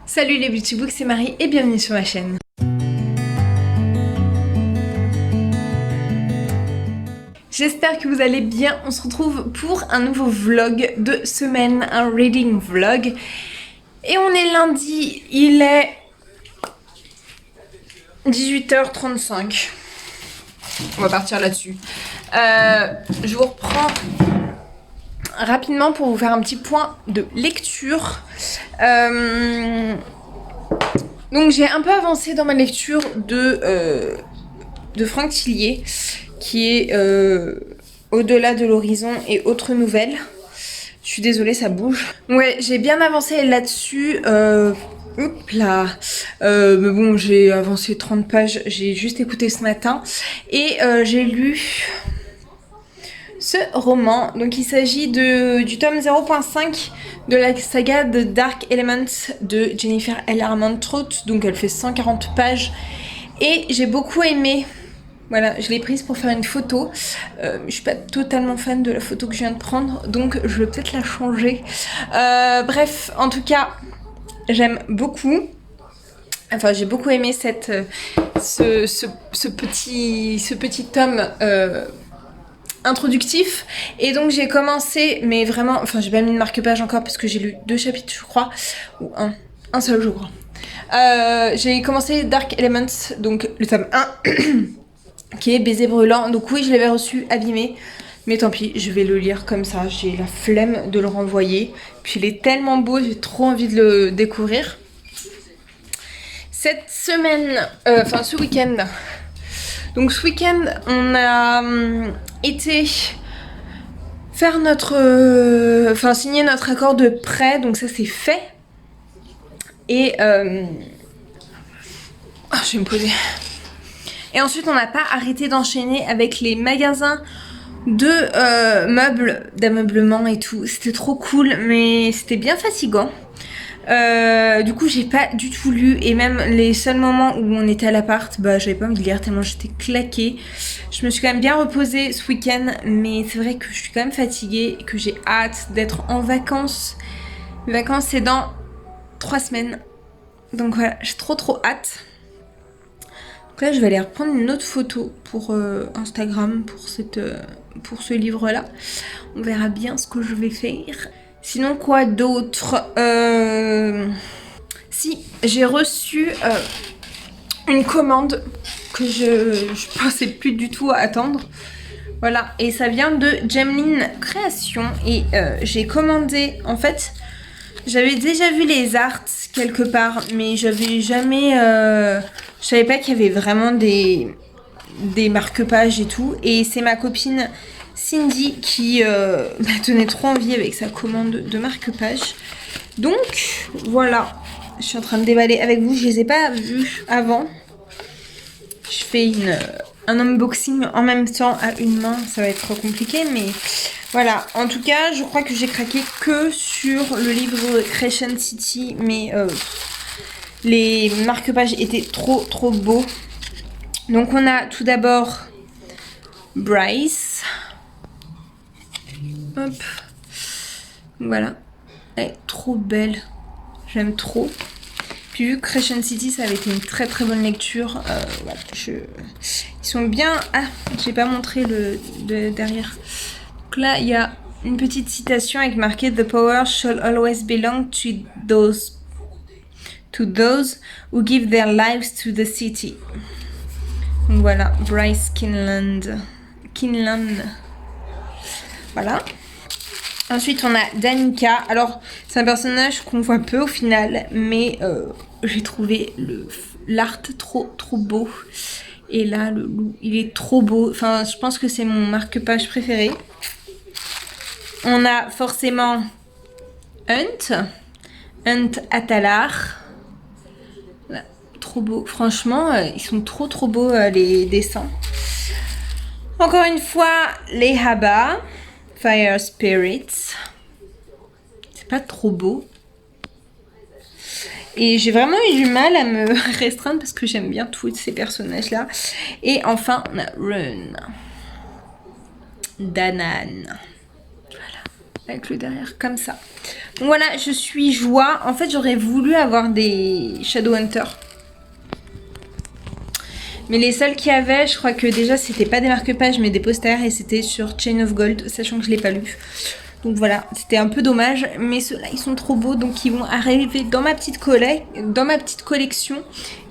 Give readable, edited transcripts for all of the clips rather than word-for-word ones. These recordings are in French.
Salut les Beauty Books, c'est Marie et bienvenue sur ma chaîne. J'espère que vous allez bien, on se retrouve pour un nouveau vlog de semaine, un reading vlog. Et on est lundi, il est 18h35. On va partir là-dessus. Je vous reprends rapidement pour vous faire un petit point de lecture. Donc j'ai un peu avancé dans ma lecture de Franck Tillier, qui est Au-delà de l'horizon et autres nouvelles. Je suis désolée, ça bouge. Ouais, j'ai bien avancé là-dessus. Hop là. Mais bon, j'ai avancé 30 pages. J'ai juste écouté ce matin. Et j'ai lu ce roman. Donc il s'agit du tome 0.5 de la saga de Dark Elements de Jennifer L. Armentrout. Donc elle fait 140 pages. Et j'ai beaucoup aimé. Voilà, je l'ai prise pour faire une photo. Je suis pas totalement fan de la photo que je viens de prendre, donc je vais peut-être la changer. Bref, en tout cas, j'aime beaucoup. Enfin, j'ai beaucoup aimé ce petit tome introductif. Et donc j'ai commencé, mais vraiment, enfin j'ai pas mis de marque-page encore parce que j'ai lu 2 chapitres, je crois, ou un seul, je crois. J'ai commencé Dark Elements, donc le tome 1. Qui est Baiser brûlant. Donc oui, je l'avais reçu abîmé, mais tant pis, je vais le lire comme ça. J'ai la flemme de le renvoyer. Puis il est tellement beau, j'ai trop envie de le découvrir. Cette semaine, enfin ce week-end. Donc ce week-end, on a été faire enfin signer notre accord de prêt. Donc ça c'est fait. Et je vais me poser. Et ensuite, on n'a pas arrêté d'enchaîner avec les magasins de meubles, d'ameublement et tout. C'était trop cool, mais c'était bien fatigant. Du coup, j'ai pas du tout lu. Et même les seuls moments où on était à l'appart, bah, j'avais pas envie de lire tellement j'étais claquée. Je me suis quand même bien reposée ce week-end, mais c'est vrai que je suis quand même fatiguée et que j'ai hâte d'être en vacances. Les vacances, c'est dans 3 semaines. Donc voilà, j'ai trop hâte. Donc là, je vais aller reprendre une autre photo pour Instagram, pour ce livre-là. On verra bien ce que je vais faire. Sinon, quoi d'autre? Si, j'ai reçu une commande que je pensais plus du tout attendre. Voilà, et ça vient de Gemline Création. Et j'ai commandé, en fait, j'avais déjà vu les arts quelque part, mais j'avais jamais... je savais pas qu'il y avait vraiment des marque-pages et tout. Et c'est ma copine Cindy qui m'a donné trop envie avec sa commande de marque-pages. Donc voilà, je suis en train de déballer avec vous. Je les ai pas vus avant. Je fais un unboxing en même temps à une main. Ça va être compliqué, mais voilà. En tout cas, je crois que j'ai craqué que sur le livre Crescent City, mais les marque-pages étaient trop beaux. Donc on a tout d'abord Bryce. Hop. Voilà. Elle est trop belle. J'aime trop. Puis vu que Crescent City, ça avait été une très bonne lecture. Voilà, ils sont bien... Ah, j'ai pas montré le derrière. Donc là, il y a une petite citation avec marqué The power shall always belong to those who give their lives to the city. Donc voilà, Bryce Kinland. Voilà. Ensuite, on a Danica. Alors, c'est un personnage qu'on voit peu au final, mais j'ai trouvé l'art trop beau. Et là, le loup, il est trop beau. Enfin, je pense que c'est mon marque-page préféré. On a forcément Hunt Atalar. Voilà, trop beau. Franchement, ils sont trop beaux les dessins. Encore une fois, les Haba. Fire Spirits. C'est pas trop beau. Et j'ai vraiment eu du mal à me restreindre parce que j'aime bien tous ces personnages-là. Et enfin, on a Run. Danan. Voilà. avec le derrière comme ça. Donc voilà, je suis joie. En fait, j'aurais voulu avoir des Shadowhunter. Mais les seuls qu'il y avait, je crois que déjà c'était pas des marque-pages mais des posters et c'était sur Chain of Gold, sachant que je l'ai pas lu. Donc voilà, c'était un peu dommage, mais ceux-là ils sont trop beaux donc ils vont arriver dans ma petite collection.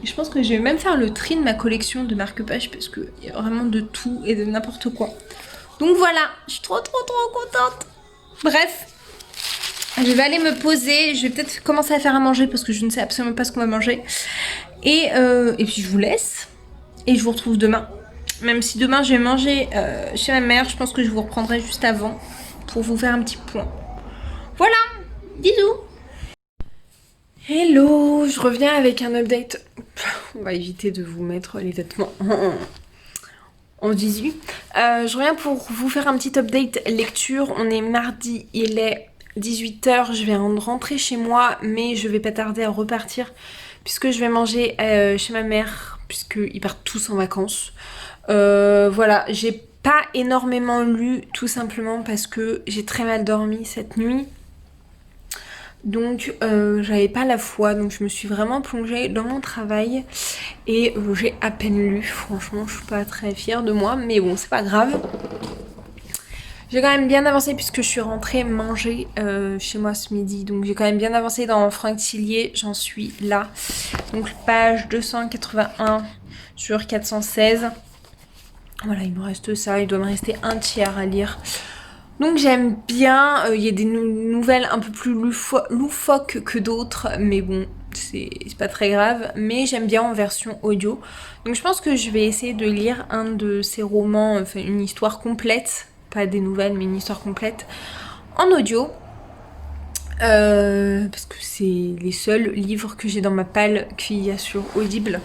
Et je pense que je vais même faire le tri de ma collection de marque-pages parce qu'il y a vraiment de tout et de n'importe quoi. Donc voilà, je suis trop contente. Bref, je vais aller me poser, je vais peut-être commencer à faire à manger parce que je ne sais absolument pas ce qu'on va manger. Et puis je vous laisse. Et je vous retrouve demain. Même si demain je vais manger chez ma mère, je pense que je vous reprendrai juste avant pour vous faire un petit point. Voilà, bisous. Hello, je reviens avec un update. On va éviter de vous mettre les vêtements en visu. Je reviens pour vous faire un petit update lecture. On est mardi, il est 18 h. Je vais rentrer chez moi, mais je vais pas tarder à repartir puisque je vais manger chez ma mère, puisqu'ils partent tous en vacances. Voilà, j'ai pas énormément lu, tout simplement parce que j'ai très mal dormi cette nuit. Donc j'avais pas la foi, donc je me suis vraiment plongée dans mon travail et j'ai à peine lu. Franchement, je suis pas très fière de moi, mais bon, c'est pas grave. J'ai quand même bien avancé puisque je suis rentrée manger chez moi ce midi. Donc j'ai quand même bien avancé dans Franck Tillier, j'en suis là. Donc page 281 sur 416. Voilà, il me reste ça, il doit me rester un tiers à lire. Donc j'aime bien, il y a des nouvelles un peu plus loufoques que d'autres, mais bon, c'est pas très grave. Mais j'aime bien en version audio. Donc je pense que je vais essayer de lire un de ces romans, enfin une histoire complète. Pas des nouvelles, mais une histoire complète en audio. Parce que c'est les seuls livres que j'ai dans ma palle qu'il y a sur Audible.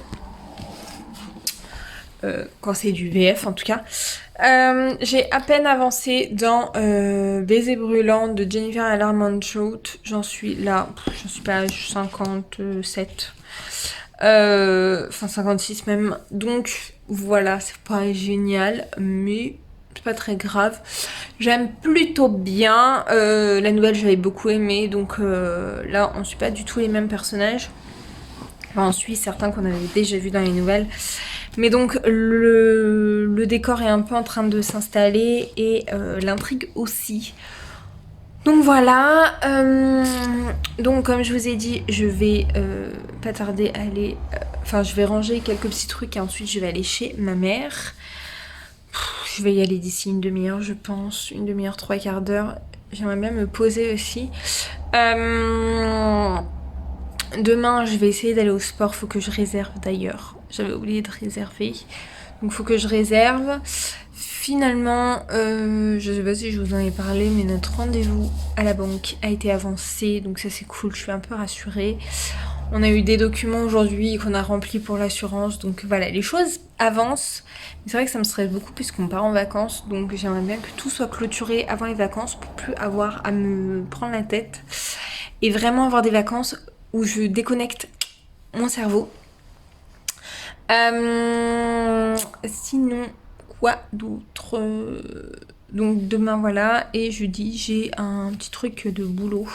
Quand c'est du VF en tout cas. J'ai à peine avancé dans Baiser brûlant de Jennifer Alarmont-Choate. J'en suis là, j'en suis page 57. Enfin 56 même. Donc voilà, c'est pas génial, mais c'est pas très grave. J'aime plutôt bien. La nouvelle, j'avais beaucoup aimé. Donc là, on suit pas du tout les mêmes personnages. Enfin, on suit certains qu'on avait déjà vus dans les nouvelles. Mais donc le décor est un peu en train de s'installer et l'intrigue aussi. Donc voilà, donc comme je vous ai dit, je vais pas tarder à aller... Enfin, je vais ranger quelques petits trucs et ensuite je vais aller chez ma mère. Je vais y aller d'ici une demi-heure, je pense. Une demi-heure, 3/4 d'heure. J'aimerais bien me poser aussi. Demain, je vais essayer d'aller au sport. Faut que je réserve d'ailleurs. J'avais oublié de réserver. Donc, faut que je réserve. Finalement, je sais pas si je vous en ai parlé, mais notre rendez-vous à la banque a été avancé. Donc, ça, c'est cool. Je suis un peu rassurée. On a eu des documents aujourd'hui qu'on a remplis pour l'assurance. Donc, voilà, les choses avancent. Mais c'est vrai que ça me stresse beaucoup puisqu'on part en vacances. Donc, j'aimerais bien que tout soit clôturé avant les vacances pour plus avoir à me prendre la tête. Et vraiment avoir des vacances où je déconnecte mon cerveau. Sinon, quoi d'autre? Donc demain, voilà. Et jeudi, j'ai un petit truc de boulot.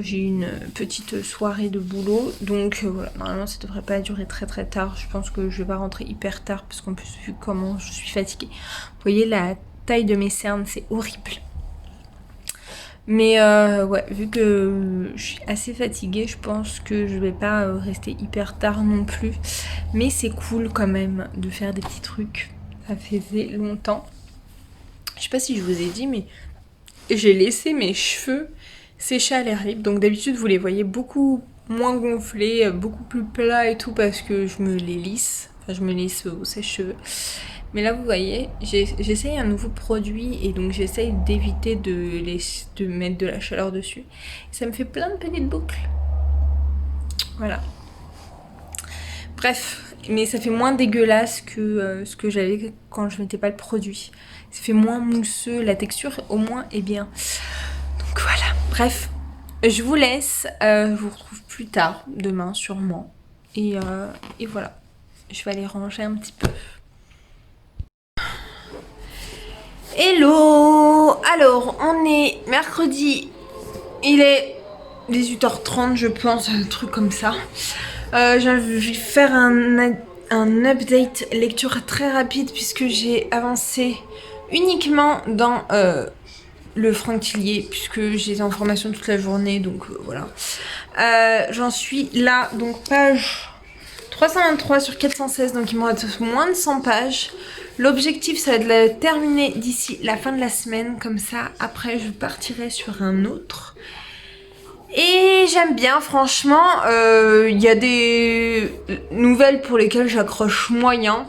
J'ai une petite soirée de boulot. Donc voilà, normalement, ça devrait pas durer très très tard. Je pense que je vais pas rentrer hyper tard parce qu'en plus, vu comment je suis fatiguée. Vous voyez, la taille de mes cernes, c'est horrible. Mais ouais, vu que je suis assez fatiguée, je pense que je vais pas rester hyper tard non plus. Mais c'est cool quand même de faire des petits trucs. Ça faisait longtemps. Je sais pas si je vous ai dit, mais j'ai laissé mes cheveux sécher à l'air libre. Donc d'habitude, vous les voyez beaucoup moins gonflés, beaucoup plus plats et tout parce que je me les lisse. Enfin, je me lisse au sèche-cheveux. Mais là, vous voyez, j'essaye un nouveau produit et donc j'essaye d'éviter de mettre de la chaleur dessus. Et ça me fait plein de petites boucles. Voilà. Bref, mais ça fait moins dégueulasse que ce que j'avais quand je mettais pas le produit. Ça fait moins mousseux, la texture au moins est bien. Donc voilà, bref, je vous laisse. Je vous retrouve plus tard, demain sûrement. Et voilà, je vais aller ranger un petit peu. Hello! Alors, on est mercredi, il est 18h30 je pense, un truc comme ça. Je vais faire un update lecture très rapide puisque j'ai avancé uniquement dans le Franck Tillier puisque j'ai des informations toute la journée, donc voilà. J'en suis là, donc page 323 sur 416, donc il me reste moins de 100 pages. L'objectif, ça va être de la terminer d'ici la fin de la semaine, comme ça, après je partirai sur un autre. Et j'aime bien, franchement, il y a des nouvelles pour lesquelles j'accroche moyen.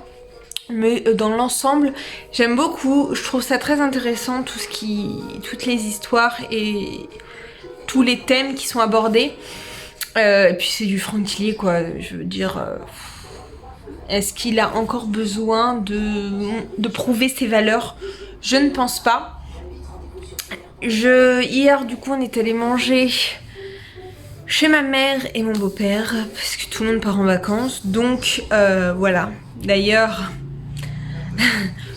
Mais dans l'ensemble, j'aime beaucoup, je trouve ça très intéressant, toutes les histoires et tous les thèmes qui sont abordés. Et puis c'est du Franck Tillier, quoi, je veux dire... Est-ce qu'il a encore besoin de prouver ses valeurs? Je ne pense pas. Hier, du coup, on est allé manger chez ma mère et mon beau-père parce que tout le monde part en vacances. Donc, voilà. D'ailleurs,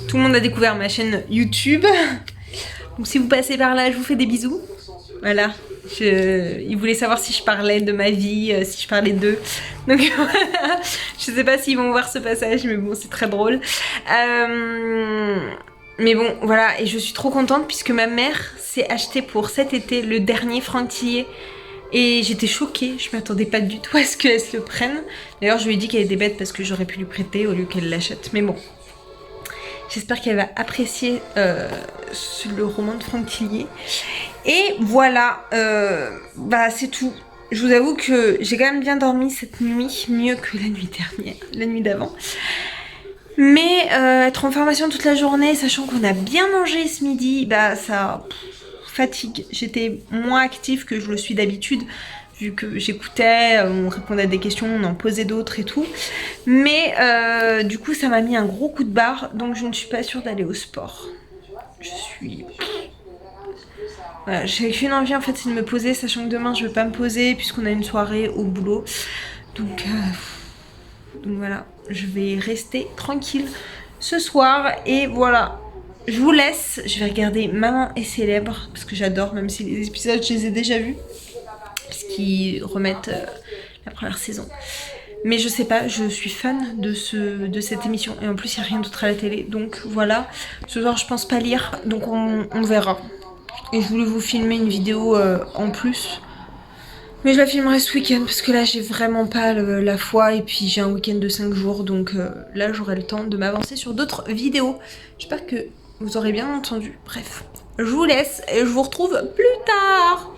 tout le monde a découvert ma chaîne YouTube. Donc, si vous passez par là, je vous fais des bisous. Voilà. Ils voulaient savoir si je parlais de ma vie, si je parlais d'eux. Donc voilà, je sais pas s'ils vont voir ce passage, mais bon, c'est très drôle. Mais bon, voilà, et je suis trop contente puisque ma mère s'est acheté pour cet été le dernier Franck Tillier. Et j'étais choquée, je m'attendais pas du tout à ce qu'elle se le prenne. D'ailleurs, je lui ai dit qu'elle était bête parce que j'aurais pu lui prêter au lieu qu'elle l'achète. Mais bon, j'espère qu'elle va apprécier le roman de Franck Tillier. Et voilà, bah c'est tout. Je vous avoue que j'ai quand même bien dormi cette nuit, mieux que la nuit dernière, la nuit d'avant. Mais être en formation toute la journée, sachant qu'on a bien mangé ce midi, bah ça fatigue. J'étais moins active que je le suis d'habitude, vu que j'écoutais, on répondait à des questions, on en posait d'autres et tout. Mais du coup, ça m'a mis un gros coup de barre, donc je ne suis pas sûre d'aller au sport. Je suis... Voilà, j'ai qu'une envie en fait, c'est de me poser, sachant que demain je vais pas me poser puisqu'on a une soirée au boulot. Donc voilà, je vais rester tranquille ce soir et voilà. Je vous laisse, je vais regarder Maman est célèbre parce que j'adore, même si les épisodes je les ai déjà vus, puisqu'ils remettent la première saison. Mais je sais pas, je suis fan de cette émission et en plus il n'y a rien d'autre à la télé, donc voilà. Ce soir je pense pas lire, donc on verra. Et je voulais vous filmer une vidéo en plus. Mais je la filmerai ce week-end parce que là j'ai vraiment pas la foi. Et puis j'ai un week-end de 5 jours. Donc là j'aurai le temps de m'avancer sur d'autres vidéos. J'espère que vous aurez bien entendu. Bref, je vous laisse et je vous retrouve plus tard.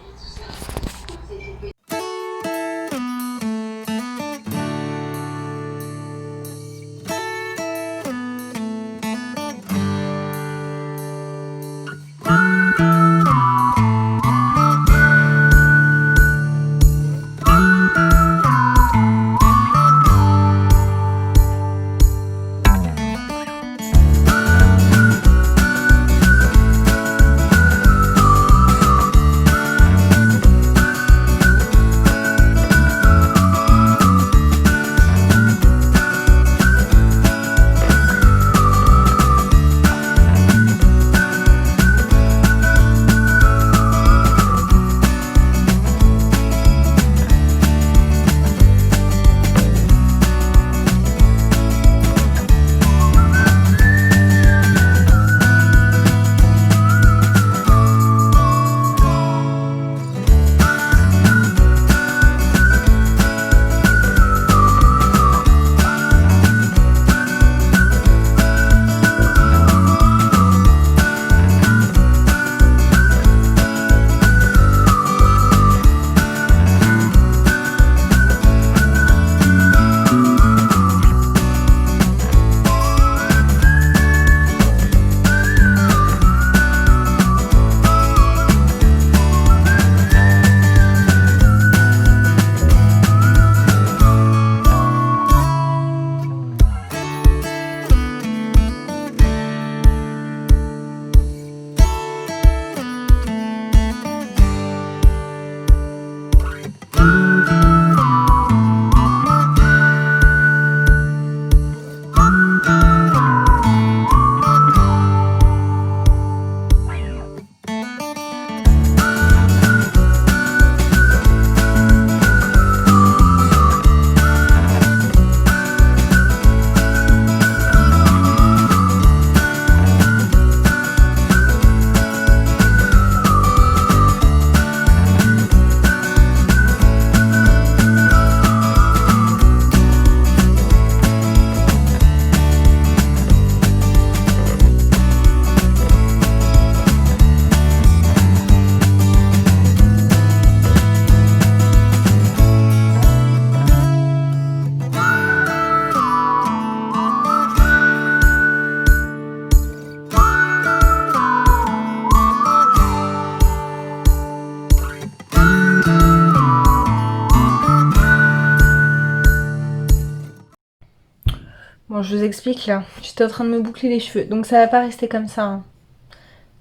Bon, je vous explique là. J'étais en train de me boucler les cheveux. Donc ça va pas rester comme ça. Hein.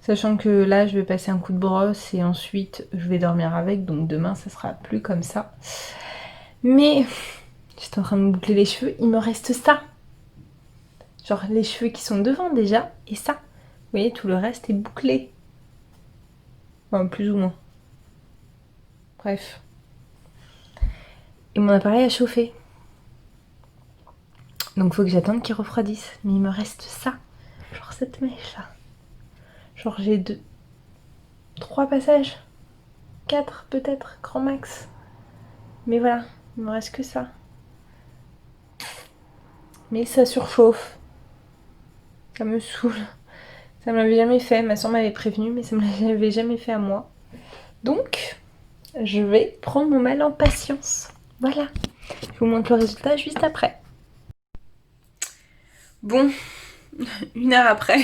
Sachant que là, je vais passer un coup de brosse et ensuite, je vais dormir avec. Donc demain, ça sera plus comme ça. Mais j'étais en train de me boucler les cheveux. Il me reste ça. Genre les cheveux qui sont devant déjà. Et ça. Vous voyez, tout le reste est bouclé. Enfin, plus ou moins. Bref. Et mon appareil a chauffé. Donc faut que j'attende qu'il refroidisse. Mais il me reste ça. Genre cette mèche là. Genre j'ai 3 passages. 4 peut-être, grand max. Mais voilà, il me reste que ça. Mais ça surchauffe. Ça me saoule. Ça me l'avait jamais fait. Ma soeur m'avait prévenu, mais ça me l'avait jamais fait à moi. Donc, je vais prendre mon mal en patience. Voilà. Je vous montre le résultat juste après. Bon, 1 heure après.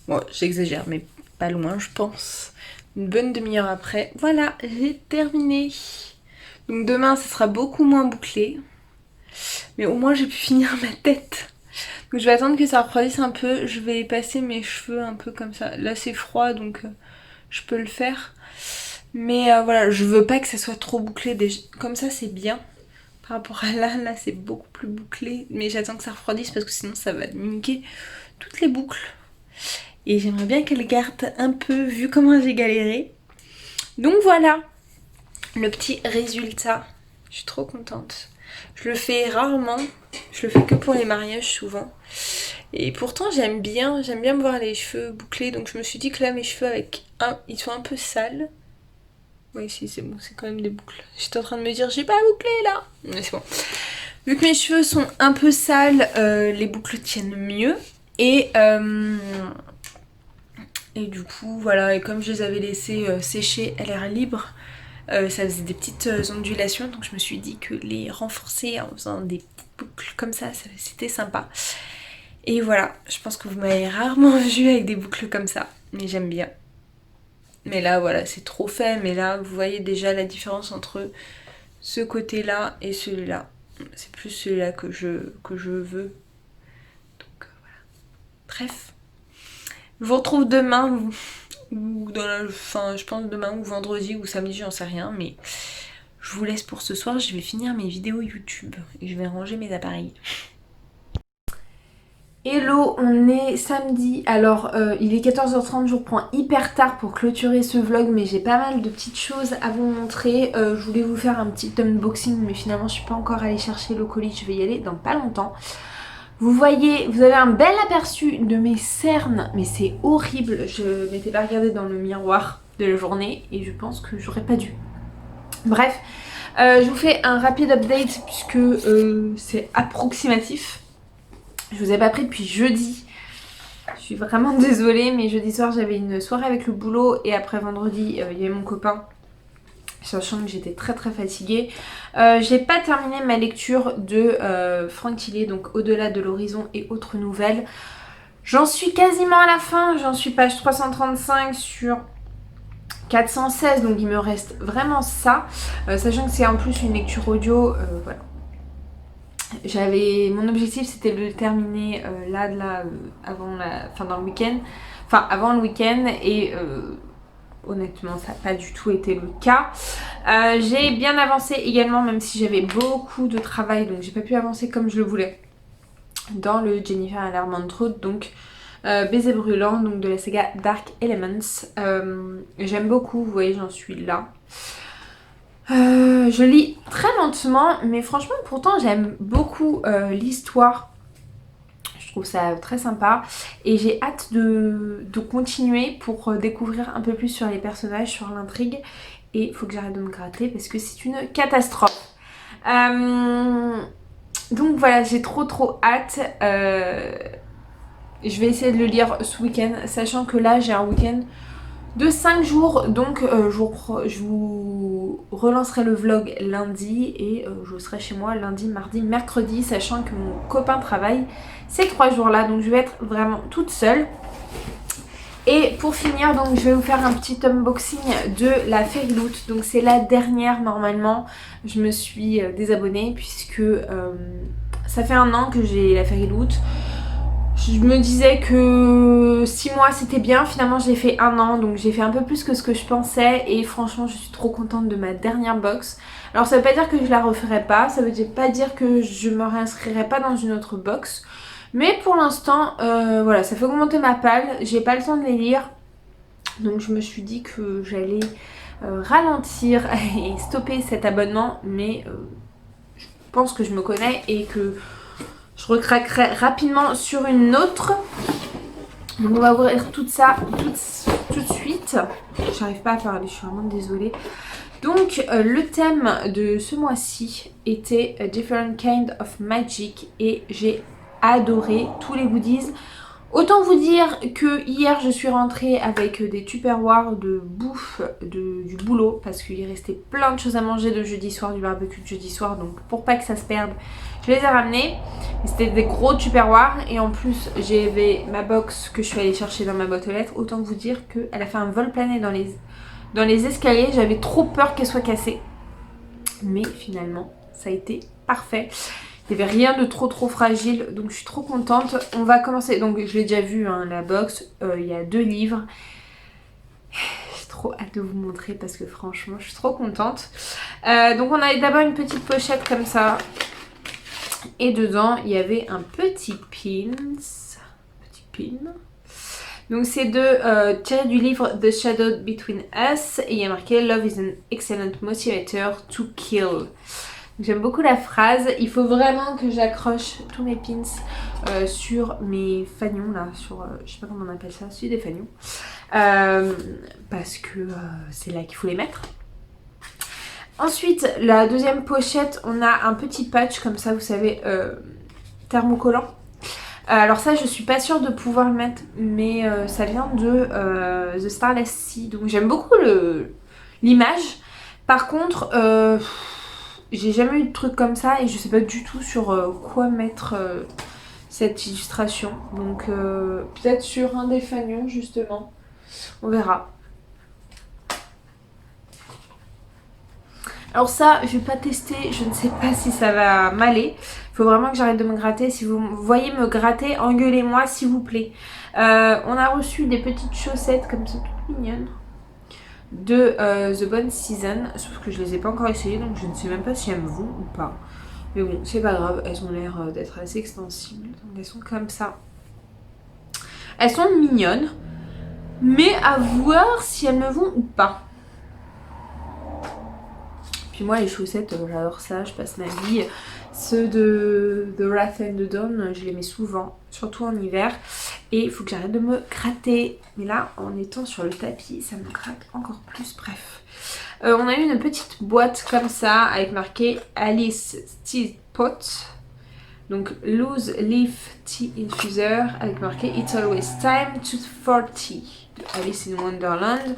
Bon, j'exagère, mais pas loin, je pense. Une bonne demi-heure après. Voilà, j'ai terminé. Donc demain, ça sera beaucoup moins bouclé. Mais au moins, j'ai pu finir ma tête. Donc je vais attendre que ça refroidisse un peu. Je vais passer mes cheveux un peu comme ça. Là, c'est froid, donc je peux le faire. Mais voilà, je veux pas que ça soit trop bouclé. Comme ça, c'est bien. Par rapport à là, c'est beaucoup plus bouclé. Mais j'attends que ça refroidisse parce que sinon, ça va niquer toutes les boucles. Et j'aimerais bien qu'elle garde un peu, vu comment j'ai galéré. Donc voilà, le petit résultat. Je suis trop contente. Je le fais rarement. Je le fais que pour les mariages souvent. Et pourtant j'aime bien me voir les cheveux bouclés. Donc je me suis dit que là mes cheveux ils sont un peu sales. Oui si c'est bon, c'est quand même des boucles. J'étais en train de me dire j'ai pas bouclé là. Mais c'est bon. Vu que mes cheveux sont un peu sales, les boucles tiennent mieux. Et du coup voilà, et comme je les avais laissés sécher à l'air libre, ça faisait des petites ondulations, donc je me suis dit que les renforcer en faisant des boucles comme ça, c'était sympa. Et voilà, je pense que vous m'avez rarement vu avec des boucles comme ça, mais j'aime bien. Mais là voilà, c'est trop fait, mais là vous voyez déjà la différence entre ce côté-là et celui-là. C'est plus celui-là que je veux. Donc voilà. Bref. Je vous retrouve demain, ou je pense demain ou vendredi ou samedi, j'en sais rien, mais je vous laisse pour ce soir. Je vais finir mes vidéos YouTube et je vais ranger mes appareils. Hello, on est samedi, alors il est 14h30, je vous reprends hyper tard pour clôturer ce vlog, mais j'ai pas mal de petites choses à vous montrer. Je voulais vous faire un petit unboxing, mais finalement je suis pas encore allée chercher le colis, je vais y aller dans pas longtemps. Vous voyez, vous avez un bel aperçu de mes cernes, mais c'est horrible. Je m'étais pas regardée dans le miroir de la journée et je pense que j'aurais pas dû. Bref, je vous fais un rapide update puisque c'est approximatif. Je vous ai pas pris depuis jeudi. Je suis vraiment désolée, mais jeudi soir j'avais une soirée avec le boulot et après vendredi il y avait mon copain. Sachant que j'étais très très fatiguée. J'ai pas terminé ma lecture de Franck Tillier, donc Au-delà de l'horizon et autres nouvelles. J'en suis quasiment à la fin, j'en suis page 335 sur 416, donc il me reste vraiment ça. Sachant que c'est en plus une lecture audio, voilà. Mon objectif c'était de le terminer dans le week-end. Enfin avant le week-end et... honnêtement, ça n'a pas du tout été le cas. J'ai bien avancé également, même si j'avais beaucoup de travail, donc j'ai pas pu avancer comme je le voulais dans le Jennifer Alarmant Road, donc Baiser brûlant, donc de la saga Dark Elements. J'aime beaucoup, vous voyez, j'en suis là. Je lis très lentement, mais franchement, pourtant, j'aime beaucoup l'histoire. Je trouve ça très sympa et j'ai hâte de continuer pour découvrir un peu plus sur les personnages, sur l'intrigue, et il faut que j'arrête de me gratter parce que c'est une catastrophe. Donc voilà, j'ai trop hâte. Je vais essayer de le lire ce week-end, sachant que là j'ai un week-end de 5 jours, donc je vous relancerai le vlog lundi et je serai chez moi lundi, mardi, mercredi, sachant que mon copain travaille ces 3 jours là, donc je vais être vraiment toute seule. Et pour finir, donc je vais vous faire un petit unboxing de la Fairy Loot, donc c'est la dernière normalement. Je me suis désabonnée puisque ça fait 1 an que j'ai la Fairy Loot. Je me disais que 6 mois c'était bien, finalement j'ai fait 1 an, donc j'ai fait un peu plus que ce que je pensais et franchement je suis trop contente de ma dernière box. Alors ça veut pas dire que je la referai pas, ça veut pas dire que je me réinscrirai pas dans une autre box. Mais pour l'instant, voilà, ça fait augmenter ma palle, j'ai pas le temps de les lire. Donc je me suis dit que j'allais ralentir et stopper cet abonnement, mais je pense que je me connais et que je recraquerai rapidement sur une autre. Donc on va ouvrir tout ça tout de suite. J'arrive pas à parler, je suis vraiment désolée. Donc le thème de ce mois-ci était A Different Kind of Magic et j'ai adoré tous les goodies. Autant vous dire que hier je suis rentrée avec des tupperwares de bouffe du boulot parce qu'il restait plein de choses à manger de jeudi soir, du barbecue de jeudi soir, donc pour pas que ça se perde, je les ai ramenés. C'était des gros tupperwares et en plus j'avais ma box que je suis allée chercher dans ma boîte aux lettres. Autant vous dire qu'elle a fait un vol plané dans les escaliers, j'avais trop peur qu'elle soit cassée. Mais finalement ça a été parfait. Il n'y avait rien de trop fragile, donc je suis trop contente. On va commencer, donc je l'ai déjà vu, hein, la box, il y a 2 livres. J'ai trop hâte de vous montrer parce que franchement, je suis trop contente. Donc on a d'abord une petite pochette comme ça. Et dedans, il y avait un petit pin. Donc c'est tiré du livre The Shadow Between Us. Et il y a marqué Love is an excellent motivator to kill. J'aime beaucoup la phrase. Il faut vraiment que j'accroche tous mes pins sur mes fanions là, sur je sais pas comment on appelle ça, sur des fanions, parce que c'est là qu'il faut les mettre. Ensuite, la deuxième pochette, on a un petit patch comme ça, vous savez, thermocollant. Alors ça, je suis pas sûre de pouvoir le mettre, mais ça vient de The Starless Sea, donc j'aime beaucoup l'image. Par contre, j'ai jamais eu de truc comme ça et je sais pas du tout sur quoi mettre cette illustration. Donc peut-être sur un des fanions justement. On verra. Alors ça, je vais pas tester. Je ne sais pas si ça va m'aller. Il faut vraiment que j'arrête de me gratter. Si vous voyez me gratter, engueulez-moi s'il vous plaît. On a reçu des petites chaussettes comme ça, toutes mignonnes, de The Bonne Season, sauf que je les ai pas encore essayées, donc je ne sais même pas si elles me vont ou pas. Mais bon, c'est pas grave, elles ont l'air d'être assez extensibles, donc elles sont comme ça. Elles sont mignonnes, mais à voir si elles me vont ou pas. Puis moi les chaussettes, j'adore ça, je passe ma vie. Ceux de The Wrath and the Dawn, je les mets souvent, surtout en hiver. Et il faut que j'arrête de me gratter. Mais là, en étant sur le tapis, ça me gratte encore plus. Bref. On a eu une petite boîte comme ça, avec marqué Alice Tea Pot. Donc Loose Leaf Tea Infuser, avec marqué It's Always Time for Tea. De Alice in Wonderland.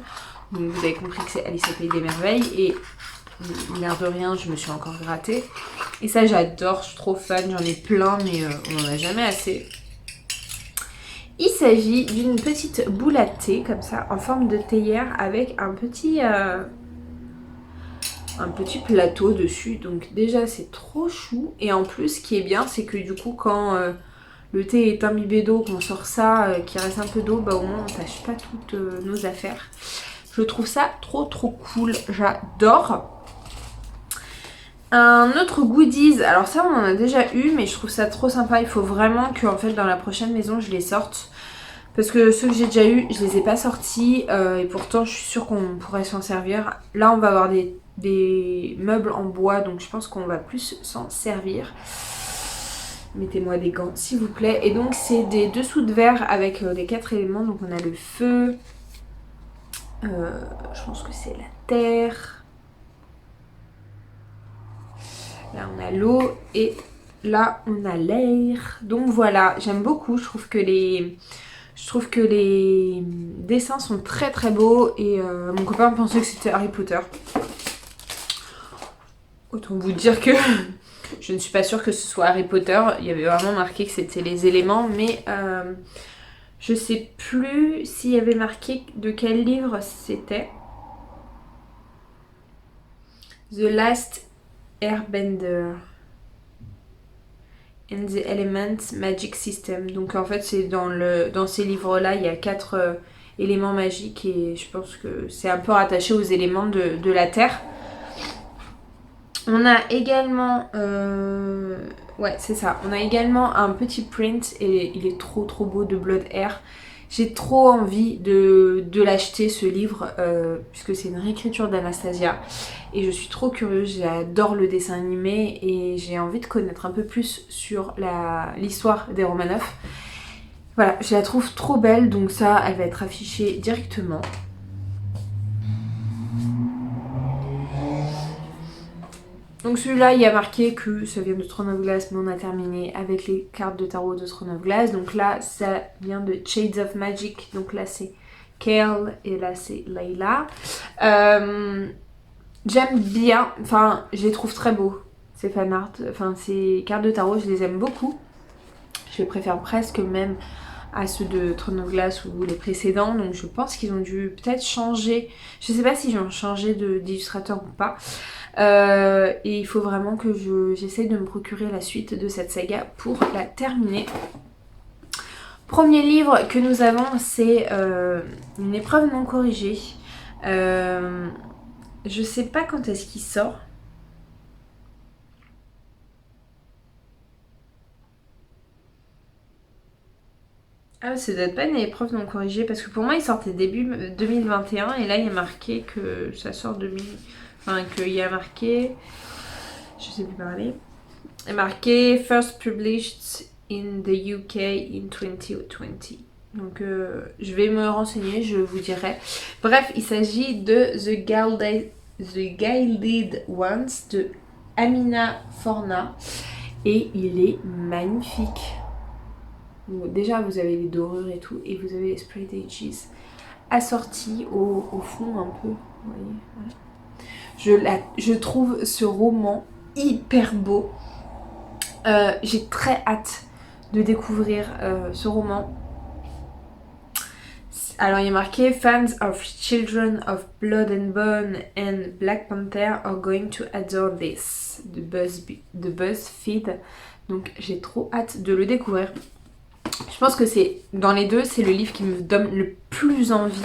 Donc vous avez compris que c'est Alice au Pays des Merveilles. Et l'air de rien, je me suis encore grattée. Et ça, j'adore, je suis trop fan. J'en ai plein, mais on n'en a jamais assez. Il s'agit d'une petite boule à thé, comme ça, en forme de théière, avec un petit plateau dessus. Donc déjà, c'est trop chou. Et en plus, ce qui est bien, c'est que du coup, quand le thé est imbibé d'eau, qu'on sort ça, qu'il reste un peu d'eau, bah au moins, on tâche pas toutes nos affaires. Je trouve ça trop cool. J'adore. Un autre goodies, alors ça on en a déjà eu, mais je trouve ça trop sympa. Il faut vraiment que en fait dans la prochaine maison je les sorte, parce que ceux que j'ai déjà eu je les ai pas sortis et pourtant je suis sûre qu'on pourrait s'en servir. Là on va avoir des meubles en bois, donc je pense qu'on va plus s'en servir. Mettez-moi des gants s'il vous plaît. Et donc c'est des dessous de verre avec les 4 éléments. Donc on a le feu, je pense que c'est la terre. Là on a l'eau et là on a l'air. Donc voilà, j'aime beaucoup. Je trouve que les dessins sont très beaux. Et mon copain pensait que c'était Harry Potter. Autant vous dire que je ne suis pas sûre que ce soit Harry Potter. Il y avait vraiment marqué que c'était les éléments. Mais je sais plus s'il y avait marqué de quel livre c'était. The Last Airbender. and the Elements Magic System. Donc en fait c'est dans ces livres-là, il y a 4 éléments magiques et je pense que c'est un peu rattaché aux éléments de la Terre. On a également... ouais c'est ça. On a également un petit print et il est trop beau de Blood Air. J'ai trop envie de l'acheter ce livre puisque c'est une réécriture d'Anastasia et je suis trop curieuse, j'adore le dessin animé et j'ai envie de connaître un peu plus sur l'histoire des Romanov. Voilà, je la trouve trop belle donc ça elle va être affichée directement. Donc celui-là, il y a marqué que ça vient de Throne of Glass, mais on a terminé avec les cartes de tarot de Throne of Glass. Donc là, ça vient de Shades of Magic. Donc là, c'est Kale et là, c'est Layla. J'aime bien, enfin, je les trouve très beaux, ces fanarts. Enfin, ces cartes de tarot, je les aime beaucoup. Je les préfère presque même à ceux de Throne of Glass ou les précédents. Donc je pense qu'ils ont dû peut-être changer. Je sais pas si ils ont changé d'illustrateur ou pas. Et il faut vraiment que j'essaye de me procurer la suite de cette saga pour la terminer. Premier livre que nous avons, c'est une épreuve non corrigée. Je sais pas quand est-ce qu'il sort. Ah, ça doit être pas une épreuve non corrigée parce que pour moi il sortait début 2021 et là il y a marqué que ça sort enfin qu'il y a marqué, je sais plus parler, il y a marqué first published in the UK in 2020. Donc je vais me renseigner, je vous dirai. Bref, il s'agit de The Gilded Ones de Amina Forna et il est magnifique. Déjà vous avez les dorures et tout et vous avez les Spray Ages assortis au fond un peu, vous voyez, voilà. Je trouve ce roman hyper beau. J'ai très hâte de découvrir ce roman. Alors il est marqué Fans of Children of Blood and Bone and Black Panther are going to adore this de BuzzFeed. Donc j'ai trop hâte de le découvrir. Je pense que c'est dans les deux, c'est le livre qui me donne le plus envie,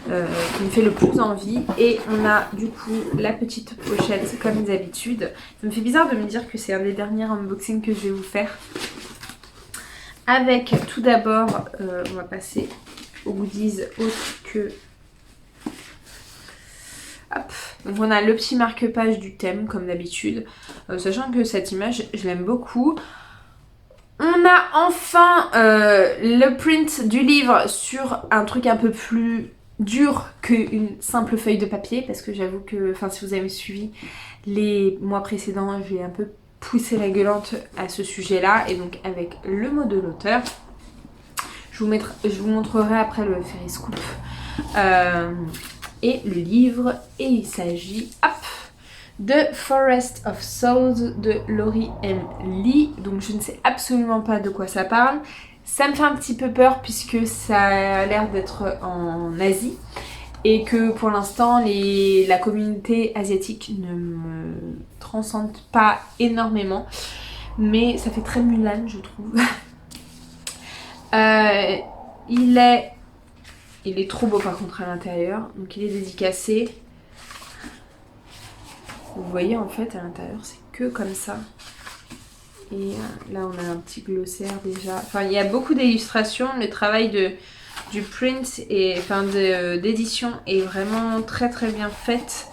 qui me fait le plus envie. Et on a du coup la petite pochette comme d'habitude. Ça me fait bizarre de me dire que c'est un des derniers unboxings que je vais vous faire. Avec tout d'abord, on va passer aux goodies autres que... Hop. Donc on a le petit marque-page du thème comme d'habitude, sachant que cette image je l'aime beaucoup. On a enfin le print du livre sur un truc un peu plus dur qu'une simple feuille de papier parce que j'avoue que, enfin si vous avez suivi les mois précédents, j'ai un peu poussé la gueulante à ce sujet-là et donc avec le mot de l'auteur, je vous montrerai après le Ferriscoop et le livre et il s'agit, hop, de Forest of Souls de Laurie M. Lee. Donc je ne sais absolument pas de quoi ça parle. Ça me fait un petit peu peur puisque ça a l'air d'être en Asie et que pour l'instant la communauté asiatique ne me transcende pas énormément. Mais ça fait très Mulan je trouve. Il est trop beau par contre à l'intérieur. Donc il est dédicacé. Vous voyez en fait à l'intérieur c'est que comme ça. Et là on a un petit glossaire déjà. Enfin il y a beaucoup d'illustrations. Le travail du print et enfin d'édition est vraiment très très bien fait.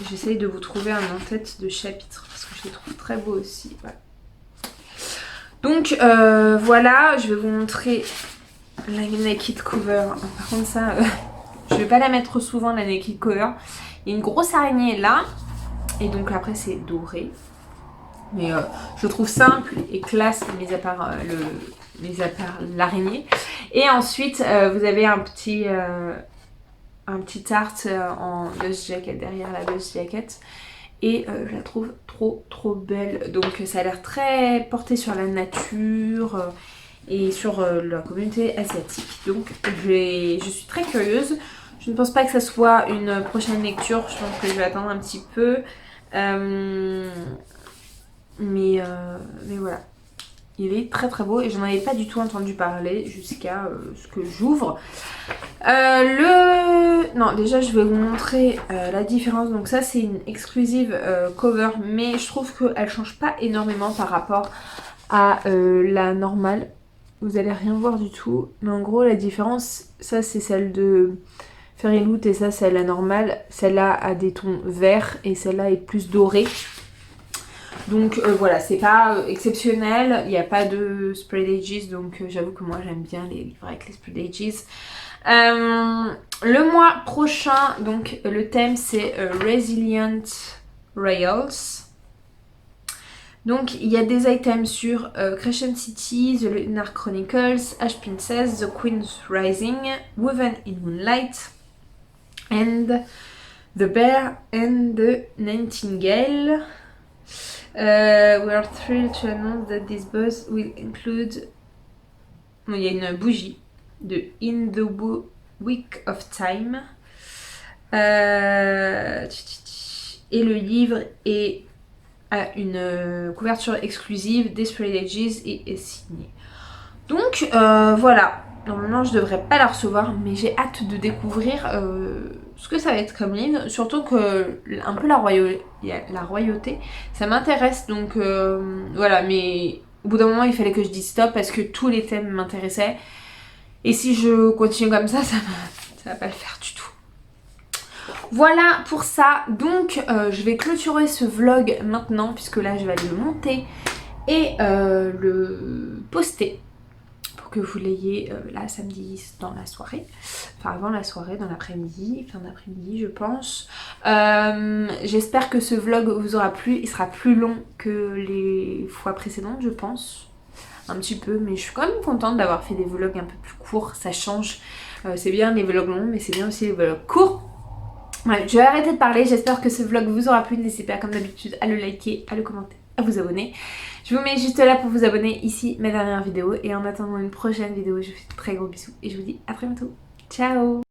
J'essaye de vous trouver un en-tête de chapitre parce que je les trouve très beaux aussi. Voilà. Donc voilà, je vais vous montrer la naked cover. Par contre ça, je vais pas la mettre souvent la naked cover. Il y a une grosse araignée là. Et donc après c'est doré. Mais je trouve simple et classe, mis à part l'araignée. Et ensuite vous avez un petit art en Buzz Jacket derrière la Buzz Jacket. Et je la trouve trop belle. Donc ça a l'air très porté sur la nature et sur la communauté asiatique. Donc je suis très curieuse. Je ne pense pas que ça soit une prochaine lecture. Je pense que je vais attendre un petit peu. Mais Il est très très beau et j'en avais pas du tout entendu parler jusqu'à ce que j'ouvre. Non, déjà je vais vous montrer la différence. Donc ça c'est une exclusive cover, mais je trouve qu'elle change pas énormément par rapport à la normale. Vous allez rien voir du tout, mais en gros la différence, ça c'est celle de Fairy Loot et ça c'est la normale. Celle-là a des tons verts et celle-là est plus dorée. Donc voilà, c'est pas exceptionnel, il n'y a pas de spread edges, donc j'avoue que moi j'aime bien les livres avec les spread edges. Le mois prochain, donc le thème c'est Resilient Rails. Donc il y a des items sur Crescent City, The Lunar Chronicles, Ash Princess, The Queen's Rising, Woven in Moonlight, and The Bear and the Nightingale. We are thrilled to announce that this buzz will include... Bon, il y a une bougie de In the Week of Time. Et le livre a une couverture exclusive, des spread edges et est signé. Donc voilà, normalement je devrais pas la recevoir, mais j'ai hâte de découvrir ce que ça va être comme livre. Surtout que un peu la royauté, ça m'intéresse. Donc voilà, mais au bout d'un moment il fallait que je dise stop parce que tous les thèmes m'intéressaient. Et si je continue comme ça va pas le faire du tout. Voilà pour ça, donc je vais clôturer ce vlog maintenant puisque là je vais aller le monter et le poster pour que vous l'ayez là samedi dans la soirée, enfin avant la soirée, dans l'après-midi, fin d'après-midi je pense. J'espère que ce vlog vous aura plu, il sera plus long que les fois précédentes je pense, un petit peu, mais je suis quand même contente d'avoir fait des vlogs un peu plus courts, ça change, c'est bien les vlogs longs mais c'est bien aussi les vlogs courts. Ouais, je vais arrêter de parler, j'espère que ce vlog vous aura plu, n'hésitez pas comme d'habitude à le liker, à le commenter, à vous abonner. Je vous mets juste là pour vous abonner, ici ma dernière vidéo, et en attendant une prochaine vidéo, je vous fais de très gros bisous et je vous dis à très bientôt. Ciao!